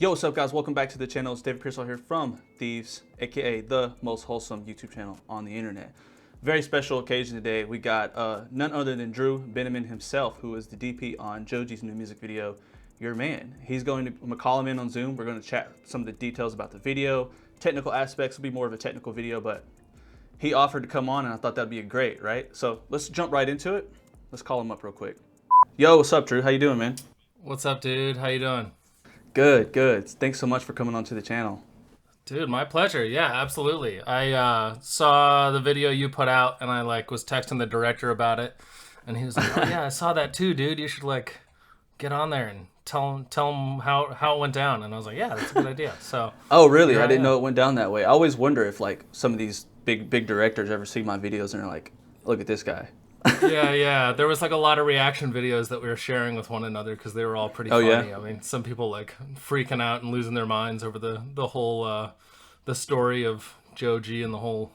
Yo, what's up guys? Welcome back to the channel. It's David Piersaul here from Thieves, aka the most wholesome YouTube channel on the internet. Very special occasion today. We got none other than Drew Bienemann himself, who is the DP on Joji's new music video, Your Man. I'm gonna call him in on Zoom. We're gonna chat some of the details about the video, technical aspects. Will be more of a technical video, but he offered to come on and I thought that'd be great, right? So let's jump right into it. Let's call him up real quick. Yo, what's up, Drew? How you doing, man? What's up, dude? How you doing? Good, good. Thanks so much for coming onto the channel. Dude, my pleasure. Yeah, absolutely. I saw the video you put out, and I was texting the director about it, and he was like, "Oh yeah, I saw that too, dude. You should get on there and tell him how it went down." And I was like, "Yeah, that's a good idea." So. Oh really? I didn't know it went down that way. I always wonder if some of these big directors ever see my videos and are like, "Look at this guy." Yeah. There was a lot of reaction videos that we were sharing with one another because they were all pretty funny. Yeah? I mean, some people freaking out and losing their minds over the whole the story of Joji and the whole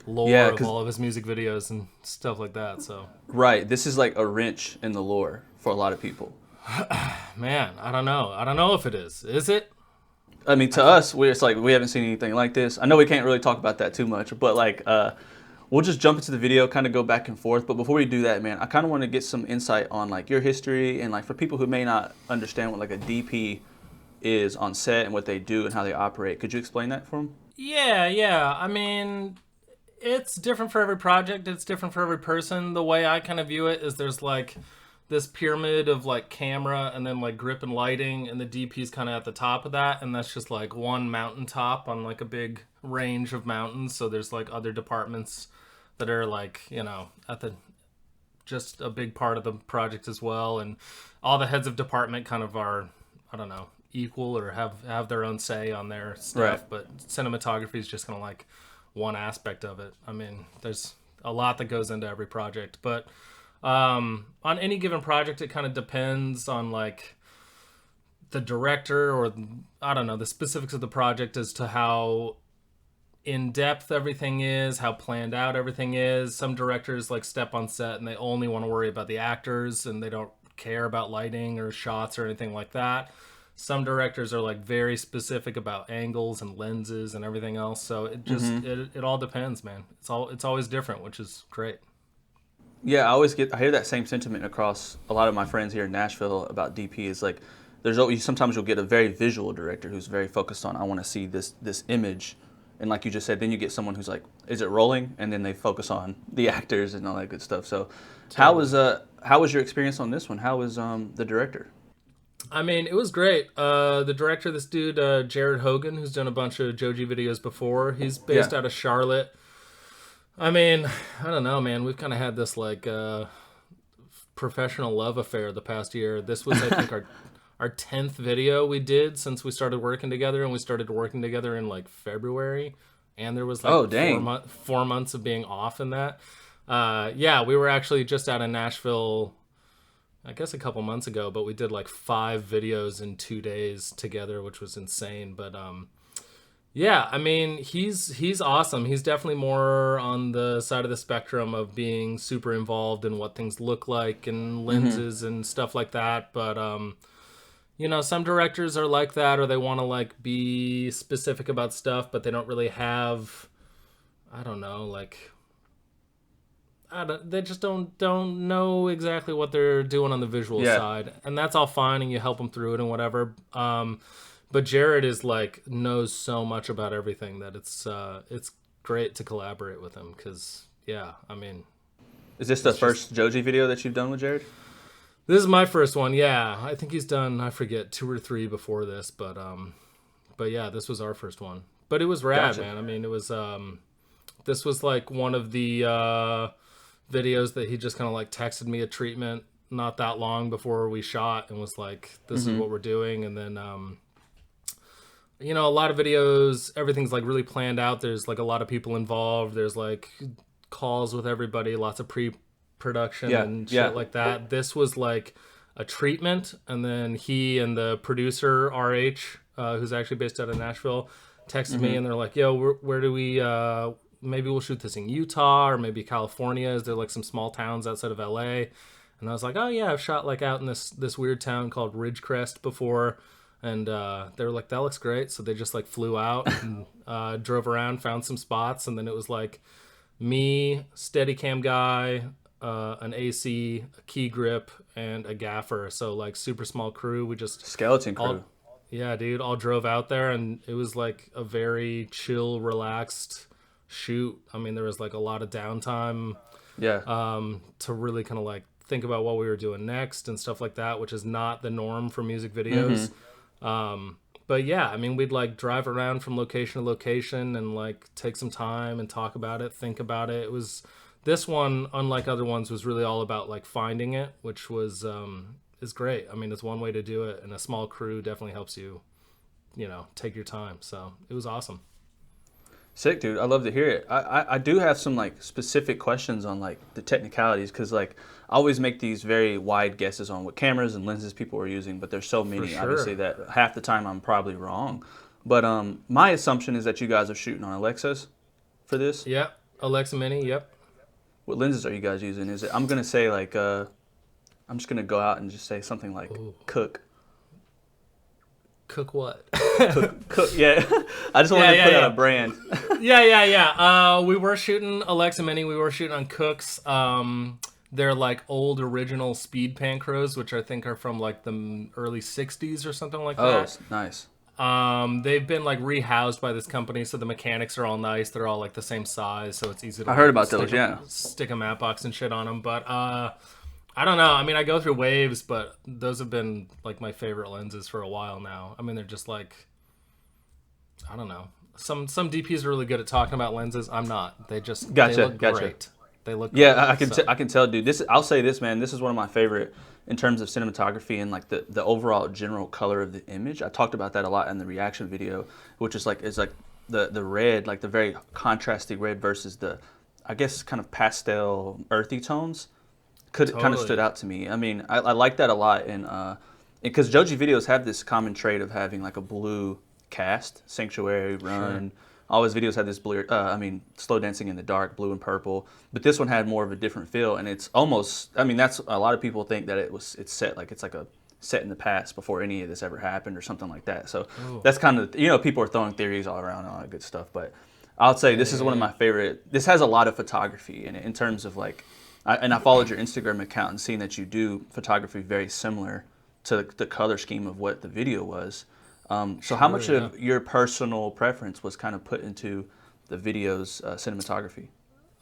lore of all of his music videos and stuff like that. So right, this is like a wrench in the lore for a lot of people. Man, I don't know if it is. Is it? I mean, to us, we haven't seen anything like this. I know we can't really talk about that too much, but we'll just jump into the video, kind of go back and forth. But before we do that, man, I kind of want to get some insight on your history and for people who may not understand what a DP is on set and what they do and how they operate. Could you explain that for them? Yeah. I mean, it's different for every project. It's different for every person. The way I kind of view it is there's this pyramid of camera and then grip and lighting, and the DP's kind of at the top of that, and that's just one mountaintop on a big range of mountains. So there's other departments that are at the just a big part of the project as well, and all the heads of department kind of are, I don't know, equal or have their own say on their stuff. Right. But cinematography is just kind of one aspect of it. I mean, there's a lot that goes into every project, but on any given project it kind of depends on the director, or I don't know, the specifics of the project as to how in-depth everything is, how planned out everything is. Some directors step on set and they only want to worry about the actors and they don't care about lighting or shots or anything like that. Some directors are very specific about angles and lenses and everything else. So it just it all depends, man. It's always different, which is great. Yeah, I hear that same sentiment across a lot of my friends here in Nashville about DP. Is there's always, sometimes you'll get a very visual director who's very focused on, I want to see this image, and like you just said, then you get someone who's is it rolling, and then they focus on the actors and all that good stuff. So totally. How was your experience on this one? How was the director? I mean, it was great. The director, this dude, Jared Hogan, who's done a bunch of Joji videos before. He's based out of Charlotte. I mean, I don't know, man. We've kind of had this professional love affair the past year. This was, I think, our 10th video we did since we started working together, and we started working together in February, and there was 4 months of being off in that. Yeah, we were actually just out in Nashville, I guess a couple months ago, but we did 5 videos in 2 days together, which was insane. But yeah, I mean, he's awesome. He's definitely more on the side of the spectrum of being super involved in what things look like and lenses and stuff like that. But some directors are like that, or they want to be specific about stuff, but they don't really have, I don't know, they just don't know exactly what they're doing on the visual side, and that's all fine, and you help them through it and whatever. But Jared is knows so much about everything that it's great to collaborate with him, because I mean, is this the first Joji video that you've done with Jared? This is my first one. Yeah, I think he's done, I forget, 2 or 3 before this, but yeah, this was our first one. But it was rad, gotcha. Man. I mean, it was this was one of the videos that he just kind of texted me a treatment not that long before we shot, and was this is what we're doing. And then a lot of videos, everything's really planned out. There's a lot of people involved. There's calls with everybody, lots of pre-production and shit like that. This was a treatment, and then he and the producer RH, who's actually based out of Nashville, texted me, and they're like, "Yo, where do we? Maybe we'll shoot this in Utah or maybe California. Is there some small towns outside of LA?" And I was like, "Oh yeah, I've shot out in this weird town called Ridgecrest before." And they were like, that looks great. So they just like flew out and drove around, found some spots. And then it was like me, Steadicam guy, an AC, a key grip, and a gaffer. So like super small crew. We just Skeleton crew. yeah, dude, all drove out there, and it was like a very chill, relaxed shoot. I mean, there was like a lot of downtime Yeah. to really kind of like think about what we were doing next and stuff like that, which is not the norm for music videos. But yeah, I mean, we'd like drive around from location to location and like take some time and talk about it, think about it. It was this one, unlike other ones, was really all about like finding it, which was is great. I mean, it's one way to do it, and a small crew definitely helps you, you know, take your time. So it was awesome. Sick, dude. I love to hear it. I do have some like specific questions on like the technicalities, because like I always make these very wide guesses on what cameras and lenses people are using, but there's so many sure. obviously that half the time I'm probably wrong. But my assumption is that you guys are shooting on Alexas for this. Yep, Alexa Mini. Yep. What lenses are you guys using? Is it? I'm gonna say like I'm just gonna go out and just say something like Cook. Cook what? Cook. Yeah. I just wanted to put out a brand. Yeah. We were shooting Alexa Mini. We were shooting on Cooks. They're like old original speed Pancros, which I think are from like the early 60s or something like that. Oh, nice. They've been like rehoused by this company, so the mechanics are all nice. They're all like the same size, so it's easy to I heard about those, yeah. Stick a matte box and shit on them. But I don't know. I mean, I go through waves, but those have been like my favorite lenses for a while now. I mean, they're just like, I don't know. Some DPs are really good at talking about lenses. I'm not. They just they look great. They look great. I can tell, dude. I'll say this, man. This is one of my favorite in terms of cinematography and like the overall general color of the image. I talked about that a lot in the reaction video, which is like the red, like the very contrasty red versus the, I guess, kind of pastel earthy tones. Kind of stood out to me. I mean, I like that a lot, and because Joji videos have this common trait of having like a blue cast, Sanctuary, Run. Sure. All his videos had this blue. Slow Dancing in the Dark, blue and purple. But this one had more of a different feel, and it's almost. I mean, that's a lot of people think that it's set like it's like a set in the past before any of this ever happened or something like that. So that's kind of, you know, people are throwing theories all around and all that good stuff. But I'll say this is one of my favorite. This has a lot of photography in it in terms of like. I followed your Instagram account and seen that you do photography very similar to the color scheme of what the video was. So how much of your personal preference was kind of put into the video's cinematography?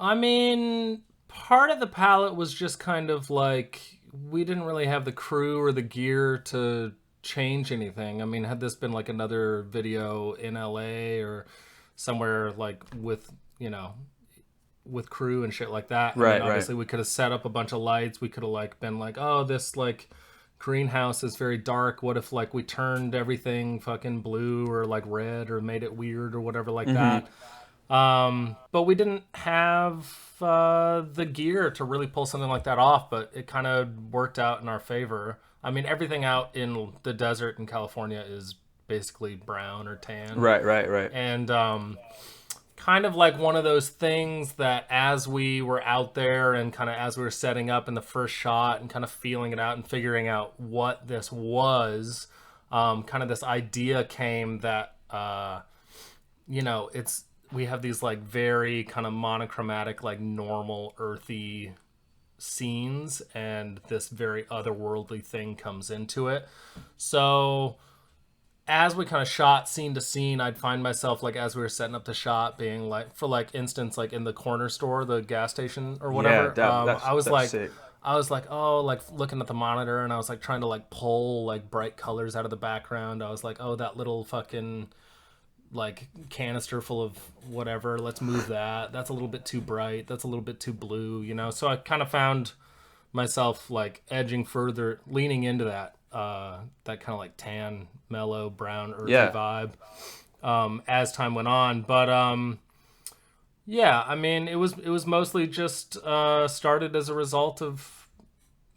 I mean, part of the palette was just kind of like, we didn't really have the crew or the gear to change anything. I mean, had this been like another video in LA or somewhere like with, you know, with crew and shit like that. Right, obviously we could have set up a bunch of lights. We could have like been like, oh, this like greenhouse is very dark. What if like we turned everything fucking blue or like red or made it weird or whatever like that. But we didn't have the gear to really pull something like that off, but it kind of worked out in our favor. I mean, everything out in the desert in California is basically brown or tan. Right. And kind of like one of those things that as we were out there and kind of as we were setting up in the first shot and kind of feeling it out and figuring out what this was, kind of this idea came that, you know, we have these like very kind of monochromatic, like normal earthy scenes, and this very otherworldly thing comes into it. So as we kind of shot scene to scene, I'd find myself like as we were setting up the shot being like, for like instance, like in the corner store, the gas station or whatever. Yeah, I was like, sick. I was like, oh, like looking at the monitor, and I was like trying to like pull like bright colors out of the background. I was like, oh, that little fucking like canister full of whatever, let's move that. That's a little bit too bright. That's a little bit too blue, you know? So I kind of found myself like edging further, leaning into that kind of like tan, mellow, brown, earthy vibe as time went on. But yeah, I mean, it was mostly just started as a result of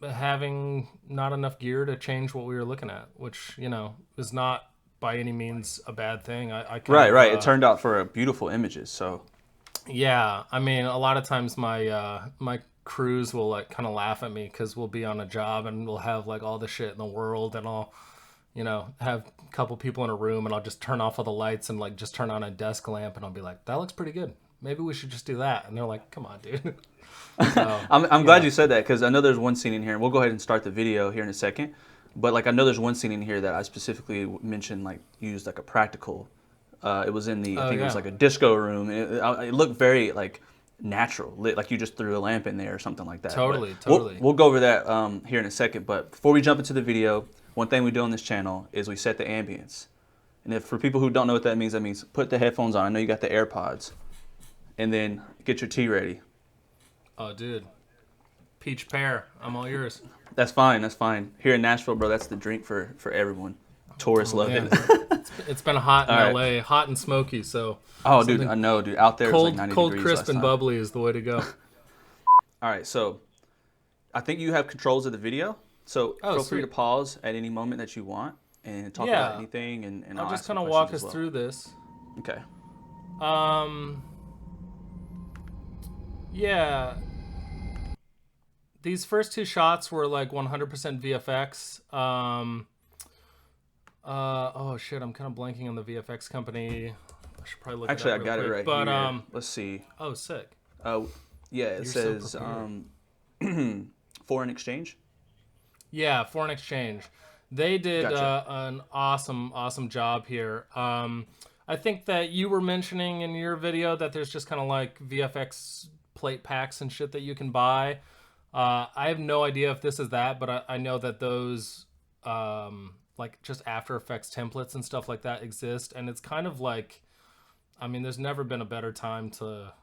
having not enough gear to change what we were looking at, which, you know, is not by any means a bad thing. Right. It turned out for beautiful images. So yeah, I mean, a lot of times my crews will like kind of laugh at me because we'll be on a job and we'll have like all the shit in the world, and I'll, have a couple people in a room, and I'll just turn off all the lights and like just turn on a desk lamp, and I'll be like, that looks pretty good. Maybe we should just do that. And they're like, come on, dude. So, I'm glad you said that, because I know there's one scene in here, and we'll go ahead and start the video here in a second. But like I know there's one scene in here that I specifically mentioned, like used like a practical. It was in the I think it was like a disco room. It looked very like natural, lit, like you just threw a lamp in there or something like that. Totally, But totally. We'll go over that here in a second. But before we jump into the video, one thing we do on this channel is we set the ambience. And if for people who don't know what that means put the headphones on. I know you got the AirPods, and then get your tea ready. Oh, dude. Peach pear. I'm all yours. That's fine. That's fine. Here in Nashville, bro, that's the drink for everyone. Tourists love it. It's been hot in All LA, right. hot and smoky. So. Oh, dude, I know, dude. Out there, cold, it's like 90 cold, degrees crisp, last and time. bubbly is the way to go. All right, so I think you have controls of the video. So feel free to pause at any moment that you want and talk about anything. And I'll just kind of walk us through this. Okay. Yeah. These first two shots were like 100% VFX. Oh shit, I'm kind of blanking on the VFX company. I should probably look Actually, it up I got it right but, here. Let's see. Oh, sick. Yeah, it says foreign exchange. Yeah, foreign exchange. They did Gotcha. an awesome job here. I think that you were mentioning in your video that there's just kind of like VFX plate packs and shit that you can buy. I have no idea if this is that, but I know that those like just After Effects templates and stuff like that exist, and it's kind of like, I mean, there's never been a better time to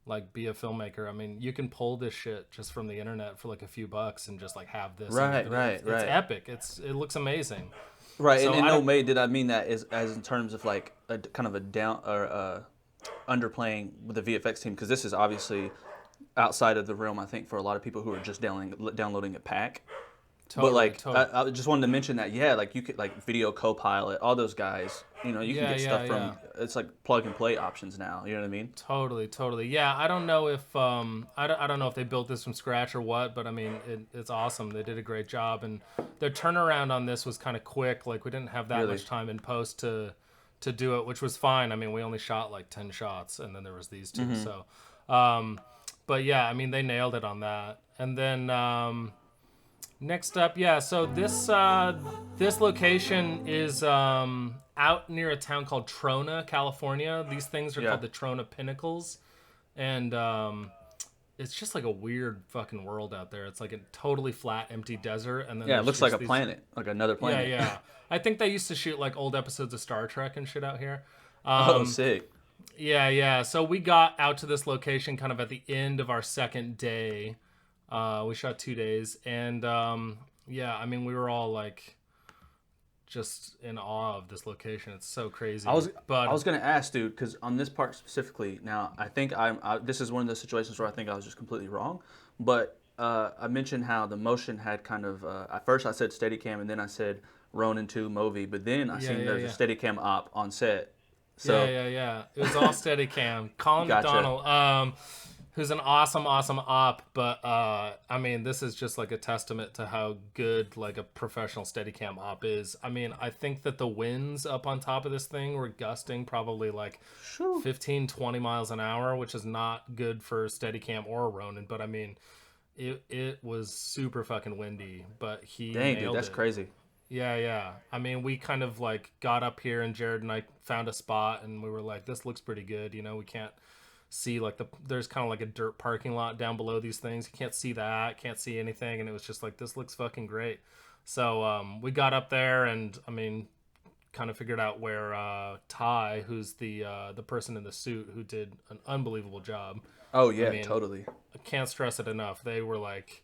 like be a filmmaker. I mean, you can pull this shit just from the internet for like a few bucks and just like have this. Right. It's epic. It looks amazing. Right, So and in no way did I mean that as in terms of like a kind of a down or underplaying with the VFX team, because this is obviously outside of the realm, I think, for a lot of people who are just downloading a pack. Totally, but like, totally. I just wanted to mention that, yeah, like you could like Video Copilot, all those guys, you can get stuff from. It's like plug and play options now. You know what I mean? Totally. Yeah, I don't know if I don't know if they built this from scratch or what, but I mean, it's awesome. They did a great job, and their turnaround on this was kind of quick. Like we didn't have that much time in post to do it, which was fine. I mean, we only shot like 10 shots, and then there was these two. Mm-hmm. So, but yeah, I mean, they nailed it on that. And then next up, so this location is out near a town called Trona, California. These things are called the Trona Pinnacles, and it's just like a weird fucking world out there. It's like a totally flat, empty desert, and then it looks like a planet, like another planet. Yeah. I think they used to shoot like old episodes of Star Trek and shit out here. Oh, sick. Yeah. So we got out to this location kind of at the end of our second day. We shot 2 days, and I mean, we were all like just in awe of this location. It's so crazy. I was gonna ask, dude, because on this part specifically, now I think this is one of those situations where I think I was just completely wrong, but I mentioned how the motion had kind of at first I said Steadicam, and then I said Ronin 2 Movi, but then I seen there's a Steadicam op on set. So yeah. It was all Steadicam. Colin McDonald, who's an awesome op, but I mean, this is just like a testament to how good like a professional Steadicam op is. I mean, I think that the winds up on top of this thing were gusting probably like 15-20 miles an hour, which is not good for Steadicam or Ronin, but I mean, it was super fucking windy, but he nailed that's it. Crazy. Yeah. I mean, we kind of like got up here, and Jared and I found a spot, and we were like, this looks pretty good. You know, we can't see like there's kind of like a dirt parking lot down below these things. You can't see that, can't see anything. And it was just like, this looks fucking great. So we got up there, and I mean, kind of figured out where Ty, who's the person in the suit who did an unbelievable job. Oh yeah, I mean, totally. I can't stress it enough. They were like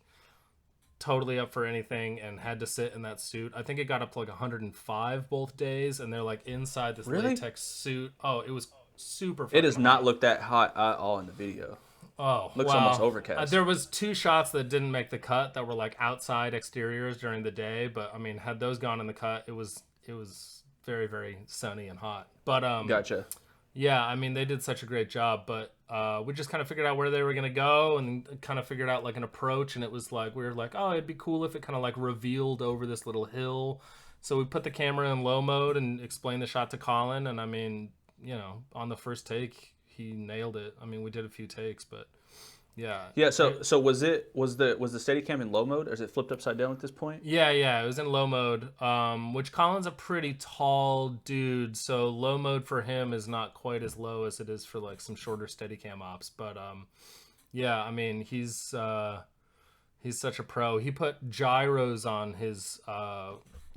totally up for anything and had to sit in that suit. I think it got up to like 105 both days, and they're like inside this latex suit. Oh, it was super It does not look that hot at all in the video. Oh, looks almost overcast. There was 2 shots that didn't make the cut that were like outside exteriors during the day, but I mean, had those gone in the cut, it was very, very sunny and hot. But gotcha. Yeah, I mean, they did such a great job, but we just kind of figured out where they were going to go, and kind of figured out like an approach, and it was like, we were like, oh, it'd be cool if it kind of like revealed over this little hill. So we put the camera in low mode and explained the shot to Colin, and I mean, on the first take, he nailed it. I mean, we did a few takes, but yeah. Yeah. So was the Steadicam in low mode, or is it flipped upside down at this point? Yeah, it was in low mode. Which Colin's a pretty tall dude, so low mode for him is not quite as low as it is for like some shorter Steadicam ops. But yeah, I mean, he's such a pro. He put gyros on his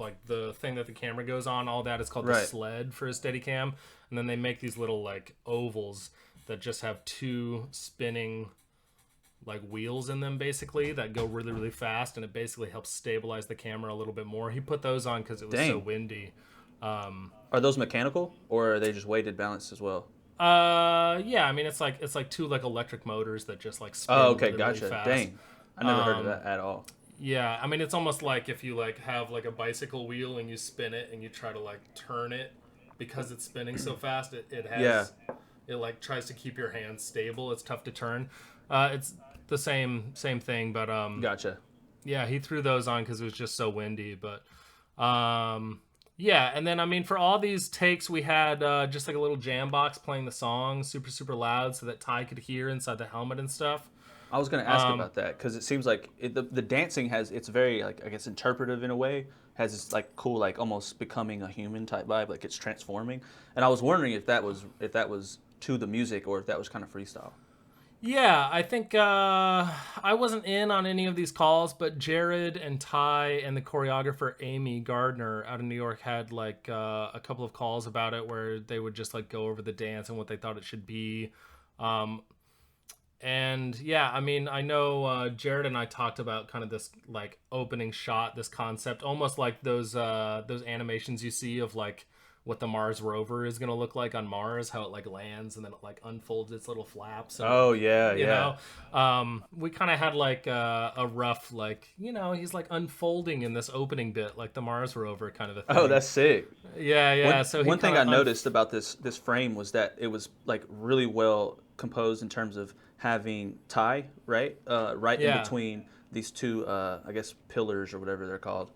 like the thing that the camera goes on. All that is called the sled for his Steadicam, and then they make these little like ovals that just have two spinning like wheels in them basically that go really, really fast, and it basically helps stabilize the camera a little bit more. He put those on because it was so windy. Are those mechanical, or are they just weighted balanced as well? Yeah, I mean it's like two like electric motors that just like spin okay, really, gotcha. really fast. Dang, I never heard of that at all. Yeah, I mean it's almost like if you like have like a bicycle wheel and you spin it and you try to like turn it because it's spinning so fast. It like tries to keep your hands stable. It's tough to turn. It's the same thing, but Gotcha. Yeah, he threw those on because it was just so windy. But yeah, and then I mean for all these takes we had just like a little jam box playing the song super, super loud so that Ty could hear inside the helmet and stuff. I was going to ask about that because it seems like the dancing it's very like I guess interpretive in a way, has this like cool like almost becoming a human type vibe, like it's transforming. And I was wondering if that was to the music or if that was kind of freestyle. Yeah, I think I wasn't in on any of these calls, but Jared and Ty and the choreographer Amy Gardner out of New York had like a couple of calls about it where they would just like go over the dance and what they thought it should be. And yeah, I mean, I know Jared and I talked about kind of this like opening shot, this concept, almost like those animations you see of like what the Mars rover is going to look like on Mars, how it like lands and then it like unfolds its little flaps. And, you know, we kind of had like a rough, like, he's like unfolding in this opening bit, like the Mars rover kind of a thing. Oh, that's sick. Yeah. One thing I noticed about this frame was that it was like really well composed in terms of having Ty, right in between these two, I guess, pillars or whatever they're called.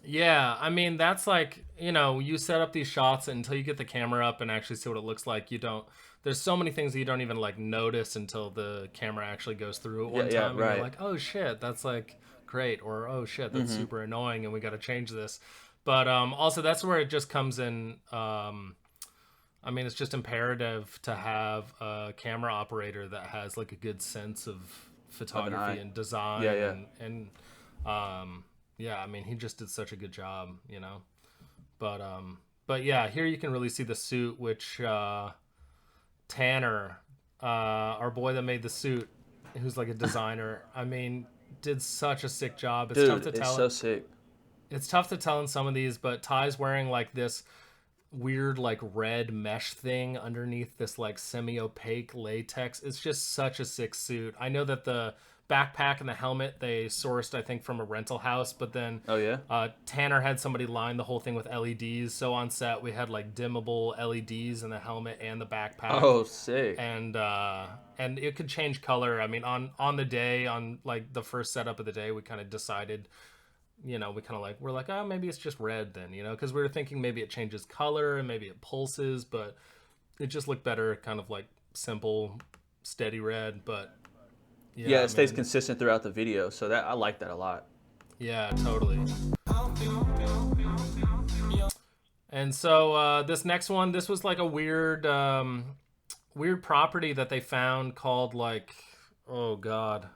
Yeah, I mean, that's like, you set up these shots until you get the camera up and actually see what it looks like. There's so many things that you don't even like notice until the camera actually goes through it one time. And you're like, oh shit, that's like great. Or, oh shit, that's super annoying and we got to change this. But also that's where it just comes in. I mean, it's just imperative to have a camera operator that has like a good sense of photography and design. Yeah, I mean, he just did such a good job, But yeah, here you can really see the suit, which Tanner, our boy that made the suit, who's like a designer, I mean, did such a sick job. It's tough to tell. It's so sick. It's tough to tell in some of these, but Ty's wearing like this weird like red mesh thing underneath this like semi-opaque latex. It's just such a sick suit. I know that the backpack and the helmet they sourced I think from a rental house, but then Tanner had somebody line the whole thing with LEDs, so on set we had like dimmable LEDs in the helmet and the backpack. Oh, sick. And it could change color. I mean, on the day, on like the first setup of the day, we kind of decided, we're like, oh, maybe it's just red then, because we were thinking maybe it changes color and maybe it pulses, but it just looked better kind of like simple steady red. But yeah, it stays consistent throughout the video, so that I like that a lot. Yeah, totally. And so this next one, this was like a weird property that they found called like, oh god,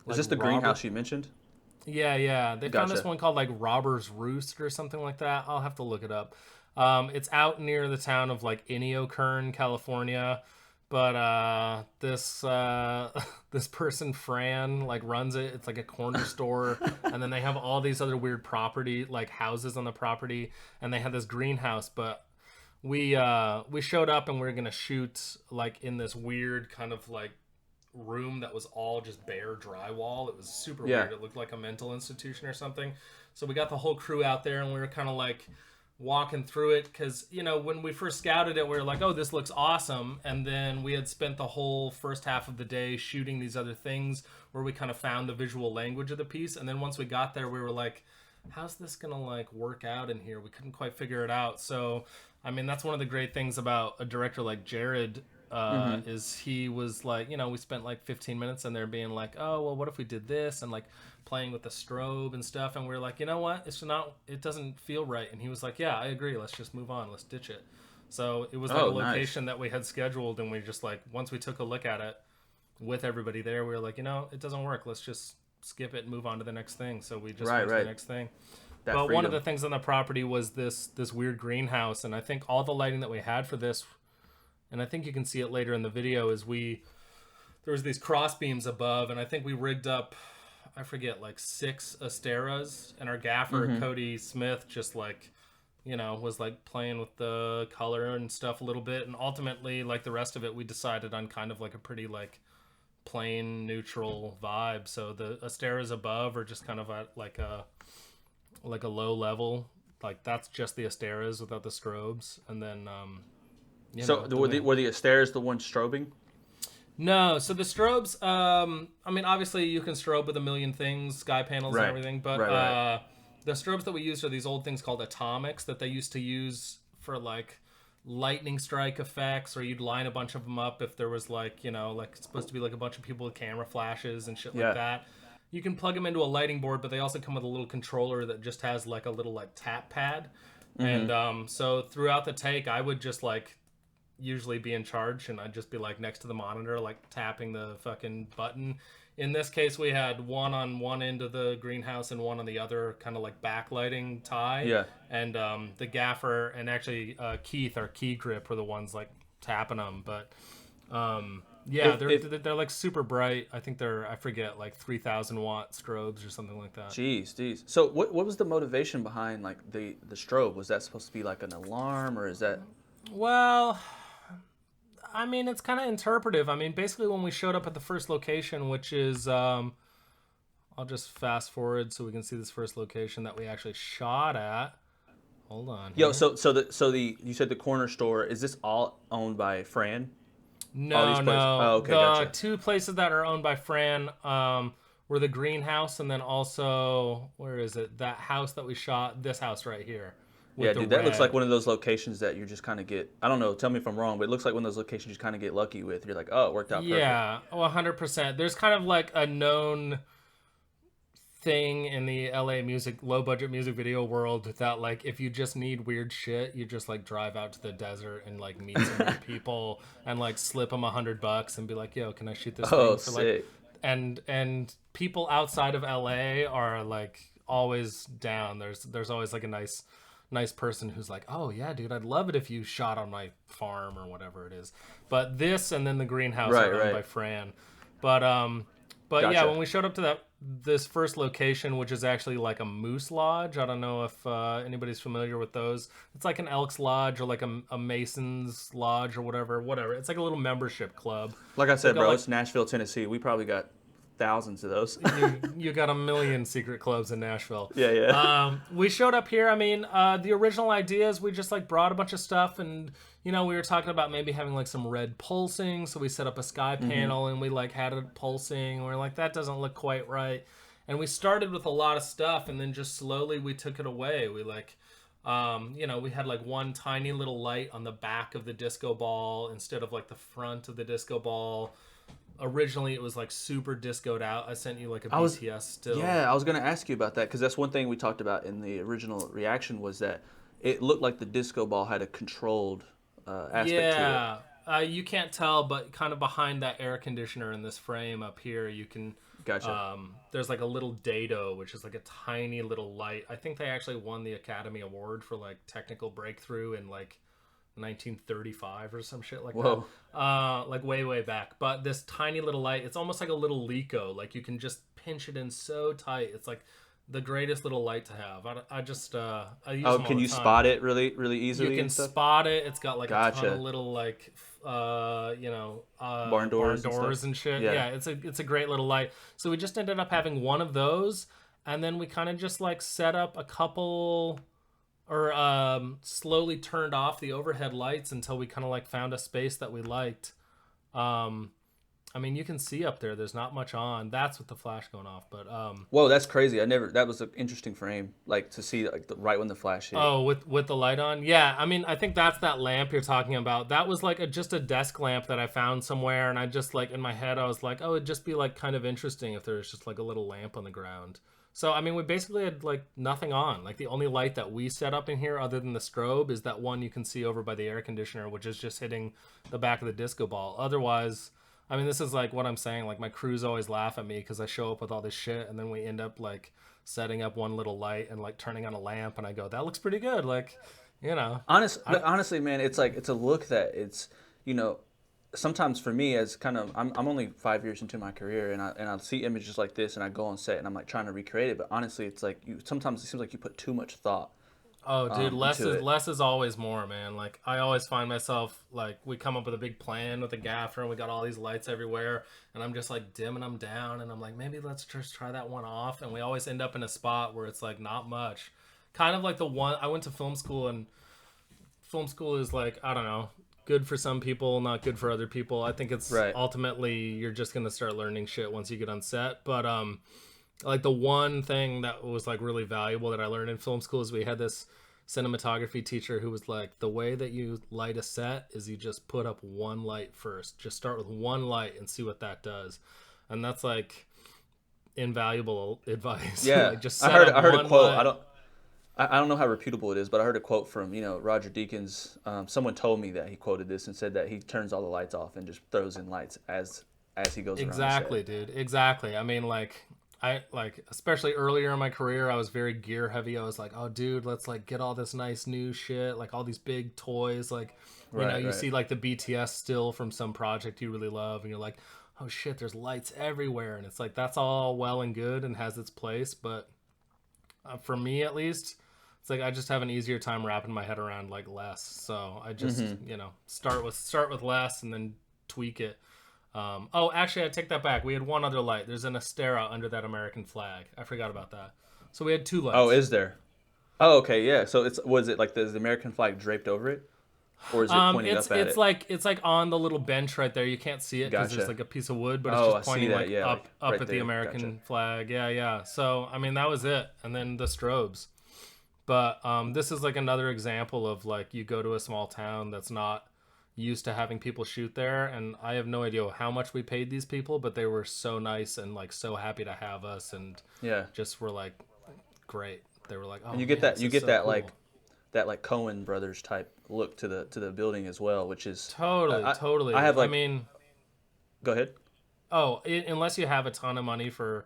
is this the greenhouse you mentioned? Yeah. They found this one called like Robber's Roost or something like that. I'll have to look it up. It's out near the town of like Inyokern, California. But this person Fran like runs it. It's like a corner store, and then they have all these other weird property like houses on the property, and they have this greenhouse. But we showed up and we were gonna shoot like in this weird kind of like room that was all just bare drywall. It was super weird. It looked like a mental institution or something. So we got the whole crew out there and we were kind of like walking through it because when we first scouted it we were like, oh, this looks awesome, and then we had spent the whole first half of the day shooting these other things where we kind of found the visual language of the piece, and then once we got there we were like, how's this gonna like work out in here? We couldn't quite figure it out. So, I mean, that's one of the great things about a director like Jared. Is he was like, we spent like 15 minutes in there being like, oh, well, what if we did this? And like playing with the strobe and stuff. And we are like, you know what? It doesn't feel right. And he was like, yeah, I agree. Let's just move on. Let's ditch it. So it was like a location that we had scheduled. And we just like, once we took a look at it with everybody there, we were like, it doesn't work. Let's just skip it and move on to the next thing. So we just went to the next thing. But one of the things on the property was this weird greenhouse. And I think all the lighting that we had for this, and I think you can see it later in the video, is there was these cross beams above, and I think we rigged up, I forget, like 6 Asteras, and our gaffer, Cody Smith, just like, was like playing with the color and stuff a little bit. And ultimately, like the rest of it, we decided on kind of like a pretty like plain neutral vibe. So the Asteras above are just kind of at like a low level. Like that's just the Asteras without the strobes. And then, were the Asteras the ones strobing? No, so the strobes, I mean, obviously you can strobe with a million things, sky panels and everything, but the strobes that we used are these old things called atomics that they used to use for like lightning strike effects, or you'd line a bunch of them up if there was like, like it's supposed to be like a bunch of people with camera flashes and shit like that. You can plug them into a lighting board, but they also come with a little controller that just has like a little like tap pad. And so throughout the take, I would just like usually be in charge, and I'd just be like next to the monitor, like tapping the fucking button. In this case, we had one on one end of the greenhouse and one on the other, kind of like backlighting tie. Yeah. And the gaffer and actually Keith, our key grip, were the ones like tapping them. But they're like super bright. I think I forget, like 3,000 watt strobes or something like that. Jeez. So what was the motivation behind like the strobe? Was that supposed to be like an alarm, or is that? Well, I mean, it's kind of interpretive. I mean, basically when we showed up at the first location, which is, I'll just fast forward so we can see this first location that we actually shot at. Hold on. Yo, so you said the corner store, is this all owned by Fran? No. Oh, okay, gotcha. 2 places that are owned by Fran were the greenhouse, and then also, where is it? That house that we shot, this house right here. Yeah, dude, that looks like one of those locations that you just kind of get, I don't know, tell me if I'm wrong, but it looks like one of those locations you kind of get lucky with. You're like, oh, it worked out perfect. Yeah, 100%. There's kind of like a known thing in the LA low-budget music video world that, like, if you just need weird shit, you just, like, drive out to the desert and, like, meet some weird people and, like, slip them $100 and be like, yo, can I shoot this thing for, sick. Like... And people outside of LA are, like, always down. There's always, like, a nice person who's like, oh yeah, dude, I'd love it if you shot on my farm or whatever it is. But this and then the greenhouse are owned by Fran. But gotcha. Yeah, when we showed up to this first location, which is actually like a moose lodge. I don't know if anybody's familiar with those. It's like an Elks Lodge or like a Mason's Lodge or whatever. It's like a little membership club. Like I said, bro, it's Nashville, Tennessee. We probably got thousands of those. you got a million secret clubs in Nashville. Yeah. We showed up here. I mean, the original idea is we just like brought a bunch of stuff, and we were talking about maybe having like some red pulsing. So we set up a sky panel and we like had it pulsing. And we're like, that doesn't look quite right. And we started with a lot of stuff, and then just slowly we took it away. We like, we had like one tiny little light on the back of the disco ball instead of like the front of the disco ball. Originally, it was like super discoed out. I sent you like a BTS still. Yeah, I was going to ask you about that, because that's one thing we talked about in the original reaction, was that it looked like the disco ball had a controlled aspect to it. Yeah, you can't tell, but kind of behind that air conditioner in this frame up here, you can... Gotcha. There's like a little dado, which is like a tiny little light. I think they actually won the Academy Award for like technical breakthrough in like 1935 or some shit like that. Like way back. But this tiny little light, it's almost like a little Leco. Like you can just pinch it in so tight. It's like the greatest little light to have. I use them can you spot it really easily? You can spot it. It's got like a ton of little like barn doors and shit. Yeah, it's a great little light. So we just ended up having one of those, and then we kind of just like set up a couple, or slowly turned off the overhead lights until we kind of like found a space that we liked. I mean, you can see up there. There's not much on. That's with the flash going off. But Whoa, that's crazy. That was an interesting frame, like to see like right when the flash hit. oh, with the light on, yeah. I mean, I think that's that lamp you're talking about. That was like just a desk lamp that I found somewhere, and I just like in my head I was like, oh, it'd just be like kind of interesting if there was just like a little lamp on the ground. So I mean, we basically had like nothing on. Like the only light that we set up in here, other than the strobe, is that one you can see over by the air conditioner, which is just hitting the back of the disco ball. Otherwise, I mean, this is like what I'm saying. Like my crews always laugh at me because I show up with all this shit, and then we end up like setting up one little light and like turning on a lamp, and I go, "That looks pretty good." Like, you know, But honestly, man, it's like it's a look that it's you know sometimes for me as kind of I'm only 5 years into my career and I see images like this and I go on set and I'm like trying to recreate it, but honestly, it's like you sometimes it seems like you put too much thought. oh, dude, Into it. less is always more, man. Like I always find myself like we come up with a big plan with a gaffer and we got all these lights everywhere, and I'm just like dimming them down, and I'm like maybe let's just try that one off, and we always end up in a spot where it's like not much. Kind of like the one I went to film school, and film school is like I don't know, good for some people, not good for other people. I think it's Right. ultimately you're just gonna start learning shit once you get on set. But like the one thing that was like really valuable that I learned in film school is we had this cinematography teacher who was like, the way that you light a set is you just put up one light first. Just start with one light and see what that does. And that's like invaluable advice. Yeah, Like just I set heard up I heard a one quote. light. I don't know how reputable it is, but I heard a quote from Roger Deakins. Someone told me that he quoted this and said that he turns all the lights off and just throws in lights as he goes around the set. Exactly, dude. Exactly. I mean, like, I like, especially earlier in my career, I was very gear heavy. I was like, oh, dude, let's like get all this nice new shit, like all these big toys. Like, Right, you right. see like the BTS still from some project you really love, and you're like, oh shit, there's lights everywhere. And it's like, that's all well and good and has its place. But for me, at least, it's like I just have an easier time wrapping my head around like less. So I just, start with less and then tweak it. Oh, actually, I take that back. We had one other light. There's an Astera under that American flag. I forgot about that. So we had two Oh, lights. is there? Oh, okay, yeah. So was it like the American flag draped over it, or is it pointing up at it? It's like on the little bench right there. You can't see it because there's Gotcha. like a piece of wood, but it's Oh, just I see pointing that. like Yeah, like up right at the there. Gotcha. American flag. Yeah, yeah. So I mean that was it, and then the strobes. But this is like another example of like you go to a small town that's not used to having people shoot there, and I have no idea how much we paid these people, but they were so nice and like so happy to have us, and Yeah, just were like great. They were like, oh and man, this you is get so that cool. like Cohen Brothers type look to the building as well, which is Totally, I I totally. have I like mean, go ahead. unless you have a ton of money for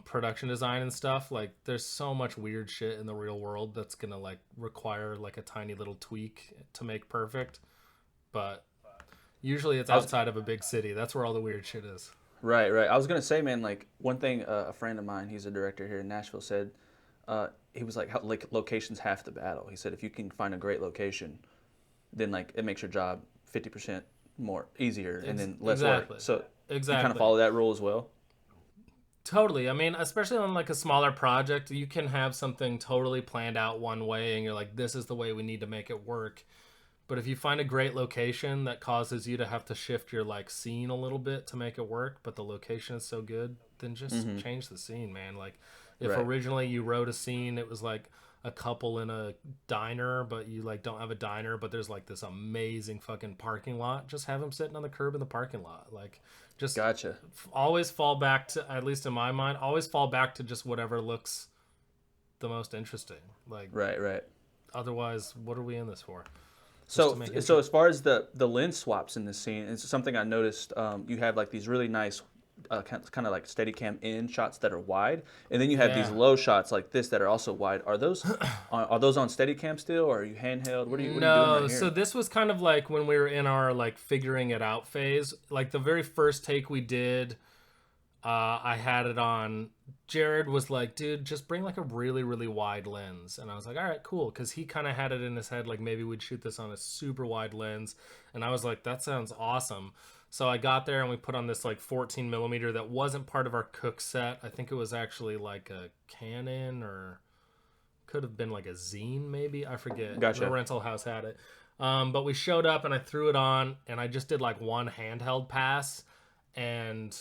production design and stuff, like there's so much weird shit in the real world that's gonna like require like a tiny little tweak to make perfect. But usually it's I was outside of a big city. That's where all the weird shit is. right. I was gonna say, man, like one thing a friend of mine, he's a director here in Nashville, said he was like, like location's half the battle. He said if you can find a great location, then like it makes your job 50% more easier and then less work. Exactly. So you kind of Exactly. follow that rule as well. Totally. I mean, especially on like a smaller project, you can have something totally planned out one way and you're like, this is the way we need to make it work. But if you find a great location that causes you to have to shift your like scene a little bit to make it work, but the location is so good, then just change the scene, man. Like if Right. originally you wrote a scene, it was like a couple in a diner, but you like don't have a diner, but there's like this amazing fucking parking lot, just have them sitting on the curb in the parking lot. Like just Gotcha. always fall back to, at least in my mind, always fall back to just whatever looks the most interesting. Like Right. otherwise, what are we in this for? Just to So make so interest. as far as the lens swaps in this scene, it's something I noticed. You have like these really nice kind of like Steadicam in shots that are wide, and then you have these Yeah. low shots like this that are also wide. Are those on Steadicam still, or are you handheld? What are you doing right No, so here? this was kind of like when we were in our like figuring it out phase. Like the very first take we did, I had it on. Jared was like, dude, just bring like a really, really wide lens. And I was like, all right, cool. Because he kind of had it in his head, like maybe we'd shoot this on a super wide lens. And I was like, that sounds awesome. So I got there and we put on this like 14 millimeter that wasn't part of our cook set. I think it was actually like a Canon or could have been like a zine maybe, I forget. The Gotcha. rental house had it. But we showed up and I threw it on and I just did like one handheld pass, and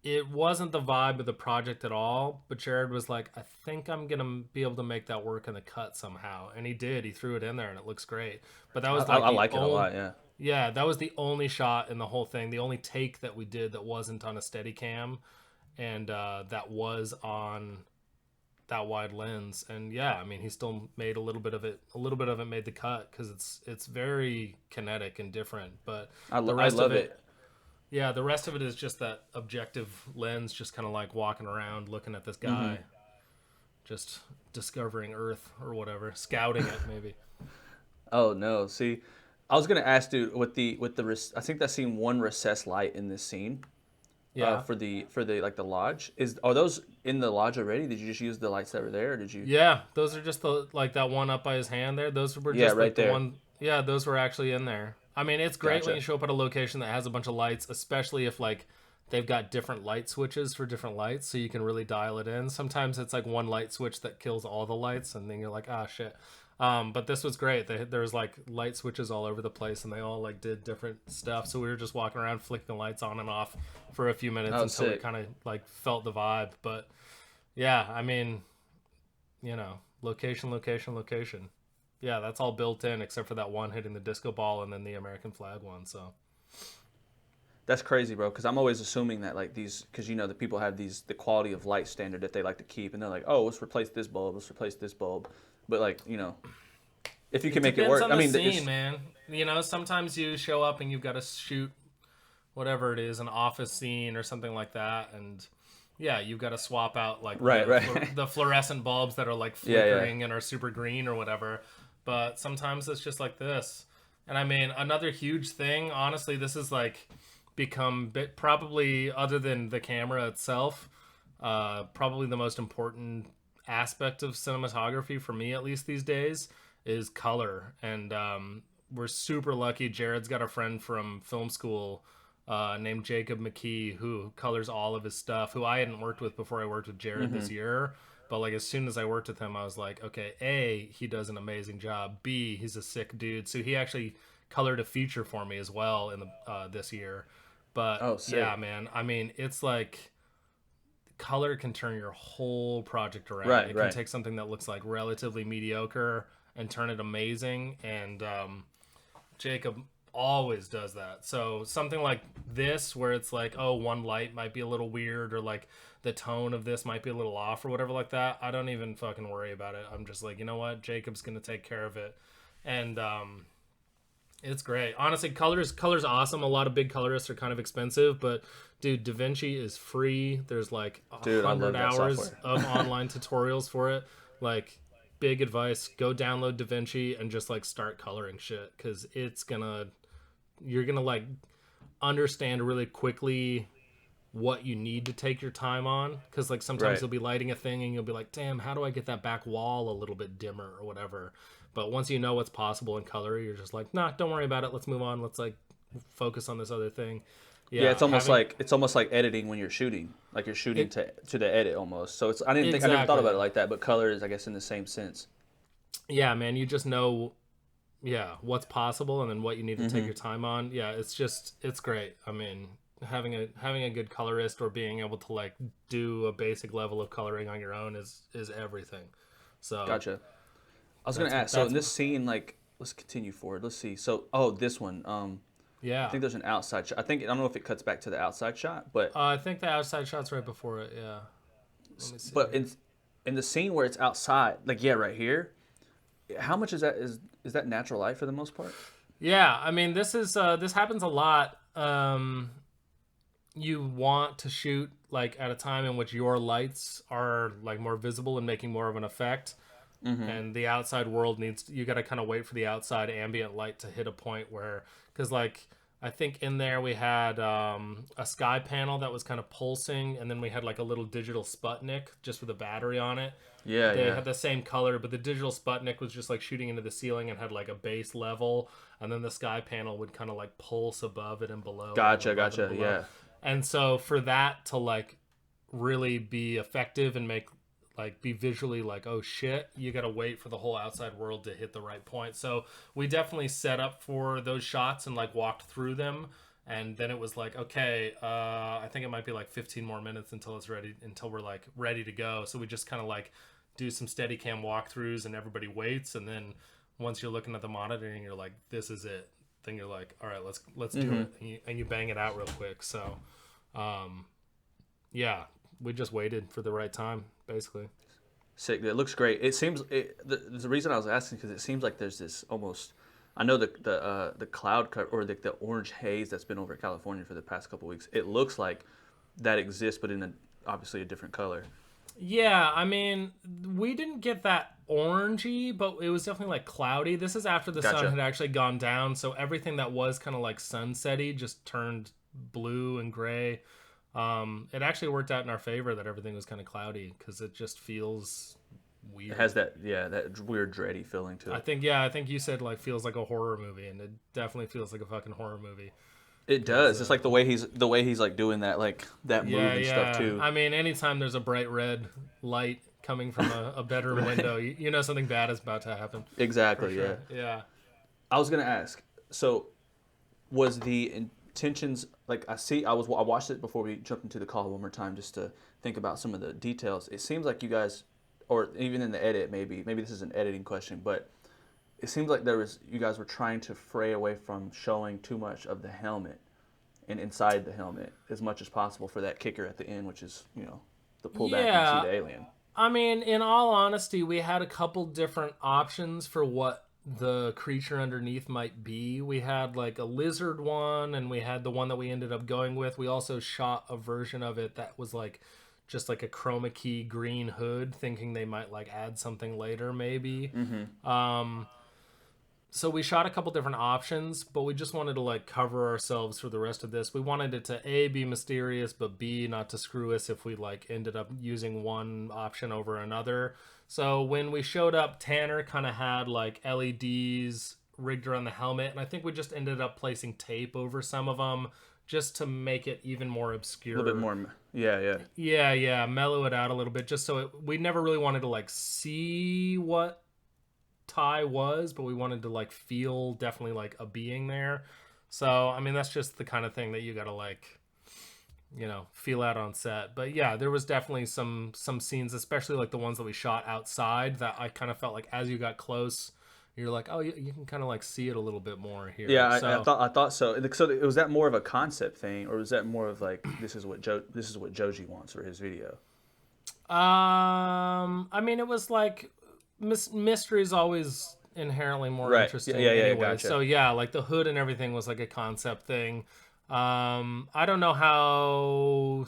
it wasn't the vibe of the project at all. But Jared was like, I think I'm gonna be able to make that work in the cut somehow, and he did. He threw it in there, and it looks great. But that was like I like it a lot. Yeah. yeah, that was the only shot in the whole thing, the only take that we did that wasn't on a steady cam, and that was on that wide lens. And yeah, I mean, he still made a little bit of it. A little bit of it made the cut because it's very kinetic and different. But I love it. Yeah, the rest of it is just that objective lens, just kind of like walking around, looking at this guy, just discovering Earth or whatever, scouting it maybe. Oh no! See, I was gonna ask, dude, I think that's seen one recessed light in this scene. Yeah. For the like the lodge, are those in the lodge already? Did you just use the lights that were there, or did you? Yeah, those are just the like that one up by his hand there. Those were just right like there. the one. Yeah, those were actually in there. I mean, it's great Gotcha. when you show up at a location that has a bunch of lights, especially if like they've got different light switches for different lights, so you can really dial it in. Sometimes it's like one light switch that kills all the lights, and then you're like, ah, shit. But this was great. There was like light switches all over the place, and they all like did different stuff. So we were just walking around flicking lights on and off for a few minutes until we kind of like felt the vibe. But yeah, I mean, you know, location. Yeah, that's all built in except for that one hitting the disco ball and then the American flag one. So That's crazy, bro. Because I'm always assuming that like these, because you know the people have the quality of light standard that they like to keep, and they're like, oh, let's replace this bulb, but like, you know, if you can make it work. I mean, scene, man. You know, sometimes you show up and you've got to shoot whatever it is, an office scene or something like that, and yeah, you've got to swap out like the fluorescent bulbs that are like flickering and are super green or whatever. But sometimes it's just like this. And I mean, another huge thing, honestly, this is like become probably, other than the camera itself, probably the most important aspect of cinematography for me, at least these days, is color. And we're super lucky. Jared's got a friend from film school named Jacob McKee, who colors all of his stuff, who I hadn't worked with before I worked with Jared this year. But like as soon as I worked with him, I was like, okay, A, he does an amazing job. B, he's a sick dude. So he actually colored a feature for me as well in the this year. But yeah, man, I mean, it's like color can turn your whole project around. It can take something that looks like relatively mediocre and turn it amazing. And Jacob always does that. So something like this, where it's like, oh, one light might be a little weird, or like the tone of this might be a little off or whatever like that, I don't even fucking worry about it. I'm just like, you know what, Jacob's gonna take care of it. And it's great. Honestly, color's awesome. A lot of big colorists are kind of expensive, but dude, DaVinci is free. There's like 100 hours of online tutorials for it. Like, big advice, go download DaVinci and just like start coloring shit, because you're gonna like understand really quickly what you need to take your time on, because like sometimes you'll be lighting a thing and you'll be like, damn, how do I get that back wall a little bit dimmer or whatever. But once you know what's possible in color, you're just like, nah, don't worry about it, let's move on, let's like focus on this other thing. Yeah, it's almost like editing when you're shooting, like you're shooting to the edit almost. So I never thought about it like that, but color is, I guess, in the same sense. Yeah, man, you just know what's possible and then what you need to take your time on. Yeah, it's great. I mean, having a good colorist or being able to like do a basic level of coloring on your own is everything. So gotcha. I was gonna ask, so in this scene, like, let's continue forward. Let's see. So this one, I think there's an outside shot. I don't know if it cuts back to the outside shot, but I think the outside shot's right before it. Yeah. Let me see. But in the scene where it's outside, like right here, how much is that natural light for the most part? Yeah, I mean, this happens a lot. You want to shoot like at a time in which your lights are like more visible and making more of an effect. And the outside world you got to kind of wait for the outside ambient light to hit a point where, because like I think in there we had a sky panel that was kind of pulsing, and then we had like a little digital Sputnik just with a battery on it. They had the same color, but the digital Sputnik was just like shooting into the ceiling and had like a base level, and then the sky panel would kind of like pulse above it and below. Gotcha. Yeah. And so for that to like really be effective and be visually like, oh shit, you gotta wait for the whole outside world to hit the right point. So we definitely set up for those shots and like walked through them And then it was like, okay, I think it might be like 15 more minutes until we're like ready to go. So we just kind of like do some steady cam walkthroughs and everybody waits. And then once you're looking at the monitoring, you're like, this is it. Then you're like, all right, let's do it. And you bang it out real quick. So, yeah, we just waited for the right time, basically. Sick. It looks great. It seems the reason I was asking because it seems like there's this almost. I know the cloud cut or the orange haze that's been over California for the past couple weeks. It looks like that exists, but in obviously a different color. Yeah, I mean, we didn't get that orangey, but it was definitely like cloudy. This is after the sun Gotcha. had actually gone down, so everything that was kind of like sunsetty just turned blue and gray. It actually worked out in our favor that everything was kind of cloudy because it just feels It weird. has that weird dready feeling to it. I think you said like feels like a horror movie, and it definitely feels like a fucking horror movie. It 'Cause, does. It's like the way he's like doing that like that move yeah, and stuff yeah. too. I mean, anytime there's a bright red light coming from a bedroom Right. window, you know something bad is about to happen. For Exactly. Yeah. sure. Yeah. I was gonna ask. So, was the intentions like I watched it before we jumped into the call one more time just to think about some of the details. It seems like you guys, or even in the edit, maybe this is an editing question, but it seems like you guys were trying to fray away from showing too much of the helmet and inside the helmet as much as possible for that kicker at the end, which is the pullback and you see Yeah. the alien. I mean, in all honesty, we had a couple different options for what the creature underneath might be. We had like a lizard one, and we had the one that we ended up going with. We also shot a version of it that was like just like a chroma key green hood, thinking they might like add something later, maybe. So we shot a couple different options, but we just wanted to like cover ourselves for the rest of this. We wanted it to A, be mysterious, but B, not to screw us if we like ended up using one option over another. So when we showed up, Tanner kind of had like LEDs rigged around the helmet, and I think we just ended up placing tape over some of them just to make it even more A obscure. little bit more, yeah, yeah. Yeah, yeah, mellow it out a little bit, just so we never really wanted to like see what Ty was, but we wanted to like feel definitely like a being there. So I mean, that's just the kind of thing that you gotta like, feel out on set. But yeah, there was definitely some scenes, especially like the ones that we shot outside, that I kind of felt like as you got close, you're like, oh, you can kind of like see it a little bit more here. Yeah, So I thought so. So was that more of a concept thing, or was that more of like this is what Joji wants for his video? I mean, it was like mystery is always inherently more Right. Yeah, interesting yeah, yeah. anyway. Gotcha. So yeah, like the hood and everything was like a concept thing. I don't know how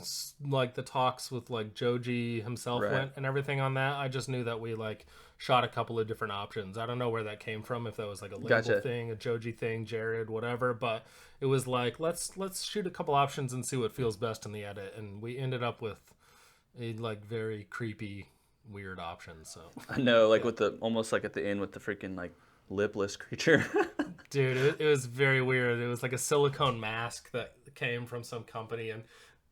like the talks with like Joji himself Right. went and everything on that. I just knew that we like shot a couple of different options. I don't know where that came from, if that was like a label Gotcha. thing, a Joji thing, Jared, whatever, but it was like let's shoot a couple options and see what feels best in the edit, and we ended up with a like very creepy weird option. So I know, like yeah, with the almost like at the end with the freaking like lipless creature. dude, it was very weird. It was like a silicone mask that came from some company, and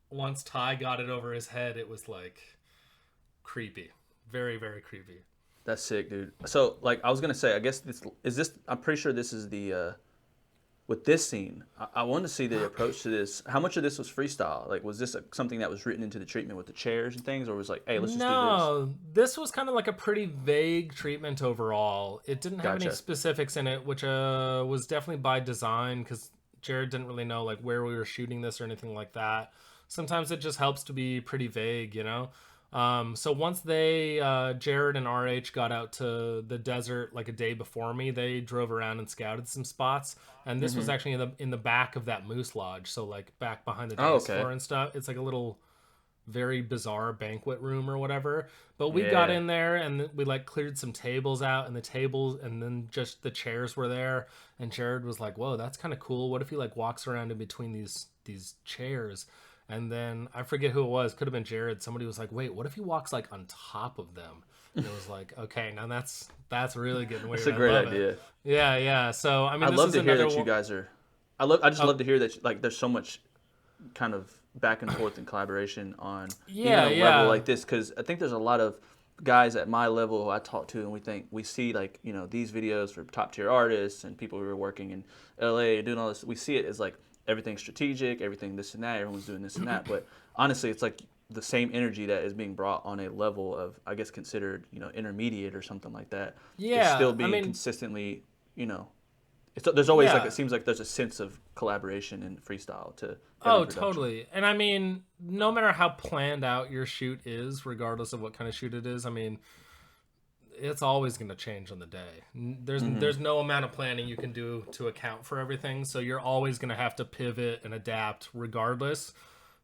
once Ty got it over his head, it was like creepy, very very creepy. That's sick, dude. So like I was gonna say, I guess this. I'm pretty sure this is the with this scene. I wanted to see the approach to this. How much of this was freestyle? Like, was this something that was written into the treatment with the chairs and things, or was like, hey, let's just do this? No, this was kind of like a pretty vague treatment overall. It didn't have any Gotcha. specifics in it, which was definitely by design, because Jared didn't really know like where we were shooting this or anything like that. Sometimes it just helps to be pretty vague, you know. So once Jared and RH got out to the desert like a day before me, they drove around and scouted some spots, and this was actually in the back of that moose lodge, so like back behind the Oh, dance okay. floor and stuff. It's like a little very bizarre banquet room or whatever. But we got Yeah. in there and we like cleared some tables out, and the tables and then just the chairs were there. And Jared was like, "Whoa, that's kind of cool. What if he like walks around in between these chairs?" And then I forget who it was. Could have been Jared. Somebody was like, "Wait, what if he walks like on top of them?" And it was like, "Okay, now that's really getting weird. That's a I great love idea. it." Yeah, yeah. So I mean, I'd this love is to hear another that you one. guys are. I just Oh, love to hear that like there's so much kind of back and forth and collaboration on even yeah, a level yeah. like this because I think there's a lot of guys at my level who I talk to and we see like these videos for top tier artists and people who are working in LA doing all this. We see it as like everything's strategic, everything this and that, everyone's doing this and that. But honestly, it's like the same energy that is being brought on a level of, I guess, considered, intermediate or something like that. Yeah, It's still being consistently, there's always like, it seems like there's a sense of collaboration in freestyle to every production. Totally. And I mean, no matter how planned out your shoot is, regardless of what kind of shoot it is, I mean, it's always going to change on the day. There's no amount of planning you can do to account for everything. So you're always going to have to pivot and adapt regardless.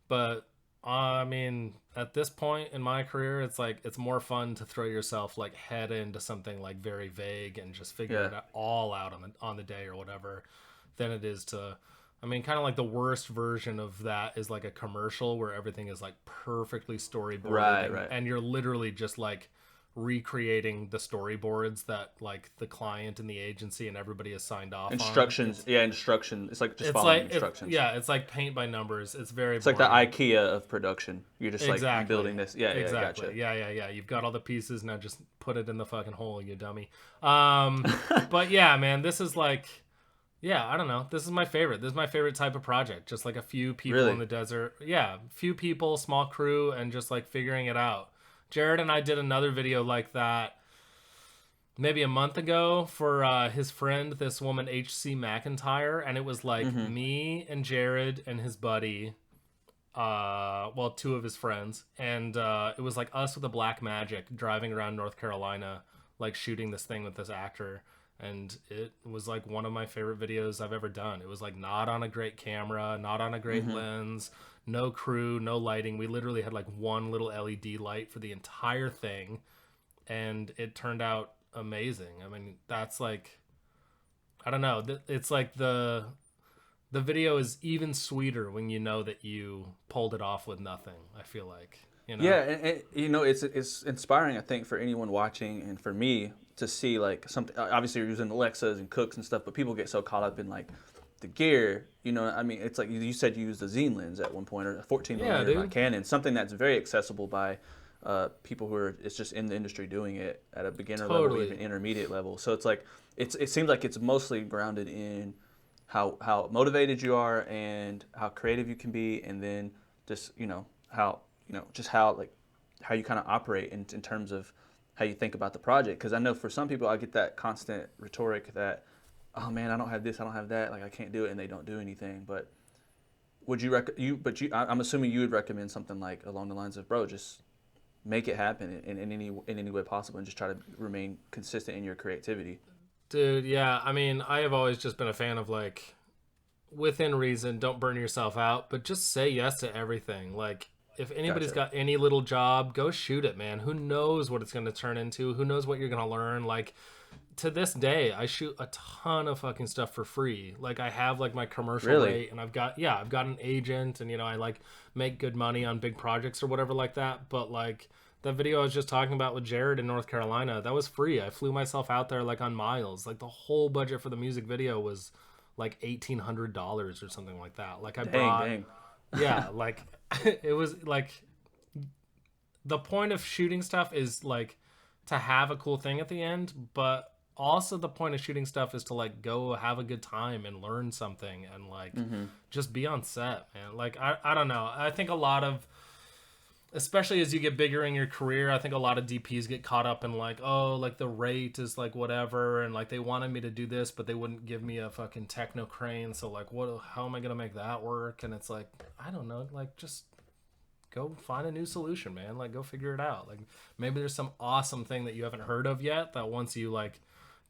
But I mean, at this point in my career, it's like, it's more fun to throw yourself like head into something like very vague and just figure it all out on the day or whatever, than it is to, I mean, kind of like the worst version of that is like a commercial where everything is like perfectly storyboarded. Right. And you're literally just like recreating the storyboards that like the client and the agency and everybody has signed off instructions on. Instruction. It's like just following instructions. It's like paint by numbers. It's very boring. Like the IKEA of production. You're just like building this. Exactly. Gotcha. You've got all the pieces, now just put it in the fucking hole, you dummy. But yeah, man, this is like, I don't know, this is my favorite. This is my favorite type of project. Just like a few people in the desert. Few people, small crew, and just like figuring it out. Jared and I did another video like that maybe a month ago for his friend, this woman, HC McIntyre. And it was like me and Jared and his buddy, two of his friends. And it was like us with a Black Magic driving around North Carolina, like shooting this thing with this actor. And it was like one of my favorite videos I've ever done. It was like not on a great camera, not on a great lens, no crew, no lighting. We literally had like one little LED light for the entire thing. And it turned out amazing. I mean, that's like, I don't know. It's like the video is even sweeter when you know that you pulled it off with nothing, I feel like. Yeah, and it's inspiring, I think, for anyone watching and for me to see like something. Obviously, you're using Alexas and Cooks and stuff, but people get so caught up in like the gear. I mean, it's like you said you used the Zine lens at one point, or a 14 millimeter Canon, something that's very accessible by people who are just in the industry doing it at a beginner level, or even intermediate level. So it's like it seems like it's mostly grounded in how motivated you are and how creative you can be, and then just how how you kind of operate in terms of how you think about the project. Because I know for some people, I get that constant rhetoric that, oh man, I don't have this, I don't have that, like I can't do it, and they don't do anything. But would I'm assuming you would recommend something like along the lines of, bro, just make it happen in any way possible, and just try to remain consistent in your creativity. Dude, yeah. I mean, I have always just been a fan of like, within reason, don't burn yourself out, but just say yes to everything. Like, if anybody's got any little job, go shoot it, man. Who knows what it's going to turn into? Who knows what you're going to learn? Like, to this day, I shoot a ton of fucking stuff for free. Like, I have like my commercial rate, and I've got an agent, and I like make good money on big projects or whatever like that. But like that video I was just talking about with Jared in North Carolina, that was free. I flew myself out there like on miles. Like the whole budget for the music video was like $1,800 or something like that. Like Dang. Yeah, like it was like the point of shooting stuff is like to have a cool thing at the end, but also the point of shooting stuff is to like go have a good time and learn something and like just be on set, man. Like I don't know. I think a lot of, especially as you get bigger in your career, I think a lot of DPs get caught up in like, oh, like the rate is like whatever, and like they wanted me to do this, but they wouldn't give me a fucking techno crane, so like how am I gonna make that work? And it's like, I don't know, like just go find a new solution, man. Like go figure it out. Like maybe there's some awesome thing that you haven't heard of yet that once you like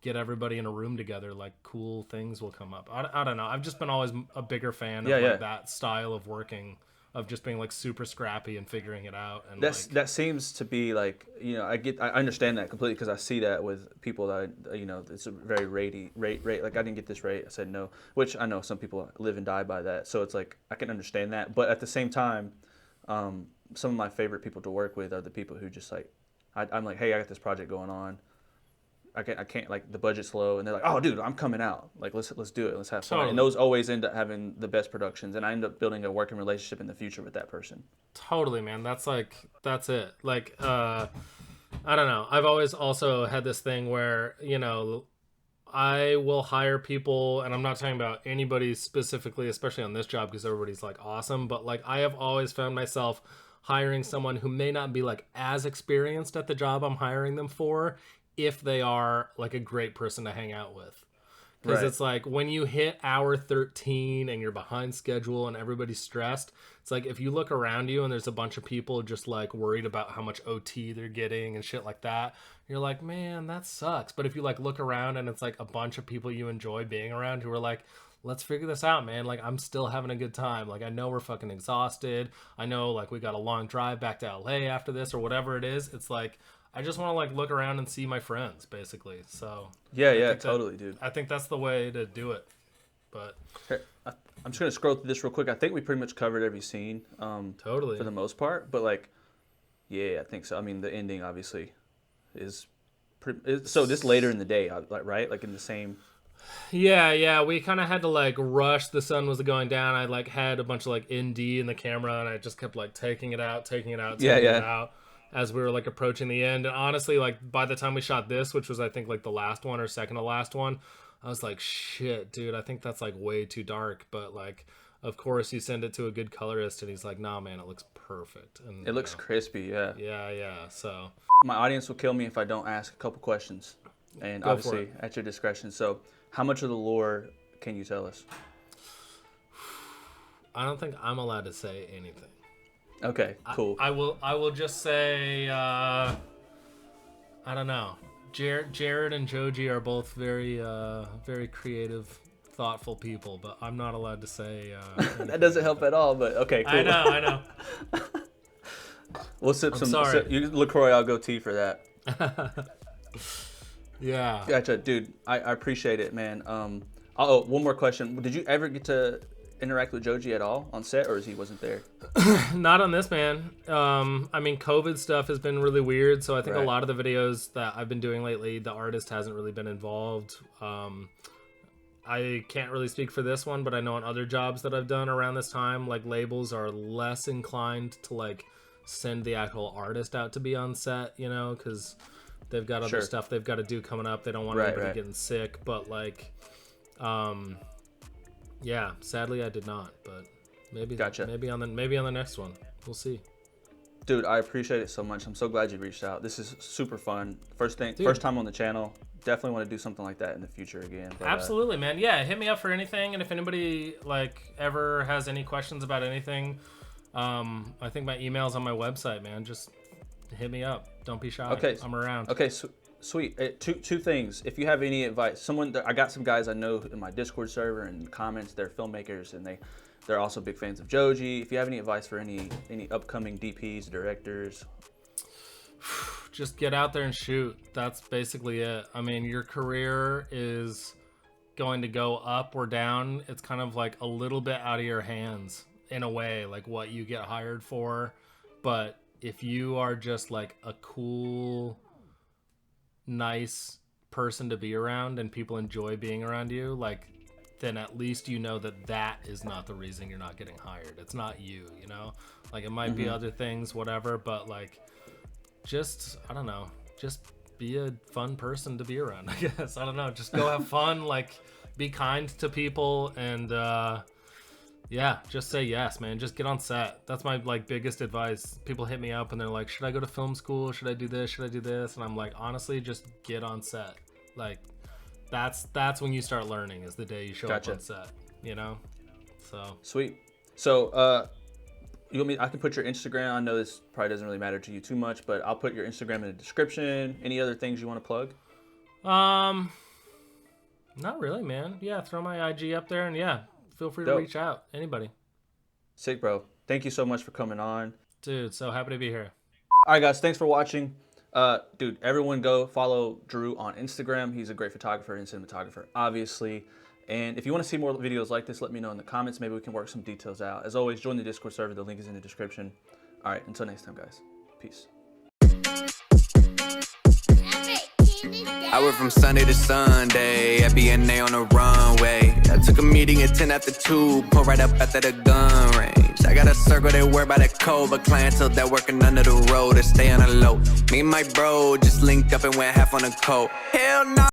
get everybody in a room together, like cool things will come up. I don't know. I've just been always a bigger fan of like that style of working, of just being like super scrappy and figuring it out. And that seems to be like, I understand that completely, because I see that with people that it's a very rate. Like I didn't get this rate, I said no, which I know some people live and die by that. So it's like I can understand that, but at the same time, some of my favorite people to work with are the people who just like, I'm like, hey, I got this project going on. I can't like the budget's low, and they're like, oh dude, I'm coming out, like let's do it, let's have fun. And those always end up having the best productions, and I end up building a working relationship in the future with that person. Totally, man. That's it. Like I don't know, I've always also had this thing where I will hire people, and I'm not talking about anybody specifically, especially on this job, because everybody's like awesome, but like I have always found myself hiring someone who may not be like as experienced at the job I'm hiring them for, if they are like a great person to hang out with. Because it's like when you hit hour 13 and you're behind schedule and everybody's stressed, it's like if you look around you and there's a bunch of people just like worried about how much OT they're getting and shit like that, you're like, man, that sucks. But if you like look around and it's like a bunch of people you enjoy being around who are like, let's figure this out, man. Like, I'm still having a good time. Like, I know we're fucking exhausted. I know like we got a long drive back to LA after this or whatever it is. It's like, I just want to like look around and see my friends, basically. So yeah, totally, dude. I think that's the way to do it. But here, I'm just gonna scroll through this real quick. I think we pretty much covered every scene, totally, for the most part. But like, yeah, I think so. I mean, the ending obviously is so this later in the day, like right, like in the same. Yeah. We kind of had to like rush. The sun was going down. I like had a bunch of like ND in the camera, and I just kept like taking it out, it out. As we were like approaching the end. And honestly, like by the time we shot this, which was I think like the last one or second to last one, I was like, shit, dude, I think that's like way too dark. But like, of course you send it to a good colorist and he's like, nah, man, it looks perfect. And it looks crispy. Yeah. So my audience will kill me if I don't ask a couple questions, and Go obviously at your discretion. So how much of the lore can you tell us? I don't think I'm allowed to say anything. Okay, cool. I will just say, I don't know. Jared and Joji are both very creative, thoughtful people, but I'm not allowed to say. That doesn't help at all, but okay, cool. I know. We'll sip some. Sorry. You LaCroix, I'll go tea for that. Yeah. Gotcha, dude. I appreciate it, man. Oh, one more question. Did you ever get to interact with Joji at all on set, or he wasn't there? Not on this, man. I mean, COVID stuff has been really weird, so I think a lot of the videos that I've been doing lately, the artist hasn't really been involved. I can't really speak for this one, but I know on other jobs that I've done around this time, like labels are less inclined to like send the actual artist out to be on set, you know, because they've got other stuff they've got to do coming up. They don't want anybody getting sick, but like, yeah, sadly I did not, but maybe on the next one. We'll see. Dude, I appreciate it so much. I'm so glad you reached out. This is super fun. First time on the channel. Definitely want to do something like that in the future again. But, absolutely, man. Yeah, hit me up for anything, and if anybody like ever has any questions about anything, I think my email's on my website, man. Just hit me up. Don't be shy. Okay, I'm around. Okay, sweet. Two things. If you have any advice, I got some guys I know in my Discord server and comments. They're filmmakers and they're also big fans of Joji. If you have any advice for any upcoming DPs, directors, just get out there and shoot. That's basically it. I mean, your career is going to go up or down. It's kind of like a little bit out of your hands in a way, like what you get hired for. But if you are just like a cool, nice person to be around and people enjoy being around you, like, then at least you know that is not the reason you're not getting hired. It's not you, you know? Like, it might be other things, whatever, but like, just, I don't know, just be a fun person to be around, I guess. I don't know, just go have fun, like, be kind to people, and yeah, just say yes, man. Just get on set. That's my like biggest advice. People hit me up and they're like, should I go to film school? Should I do this? Should I do this? And I'm like, honestly, just get on set. Like, that's when you start learning, is the day you show up on set, you know? So sweet. So you want me, I can put your Instagram. I know this probably doesn't really matter to you too much, but I'll put your Instagram in the description. Any other things you want to plug? Not really, man. Yeah, throw my IG up there, and yeah, feel free to reach out. Anybody. Sick, bro. Thank you so much for coming on. Dude, so happy to be here. All right, guys. Thanks for watching. Dude, everyone go follow Drew on Instagram. He's a great photographer and cinematographer, obviously. And if you want to see more videos like this, let me know in the comments. Maybe we can work some details out. As always, join the Discord server. The link is in the description. All right, until next time, guys. Peace. I went from Sunday to Sunday at BNA on the runway. I took a meeting at 10 after 2, pull right up after the gun range. I got a circle that worry about that code, but clientele that working under the road to stay on the low. Me and my bro just linked up and went half on the coat. Hell no.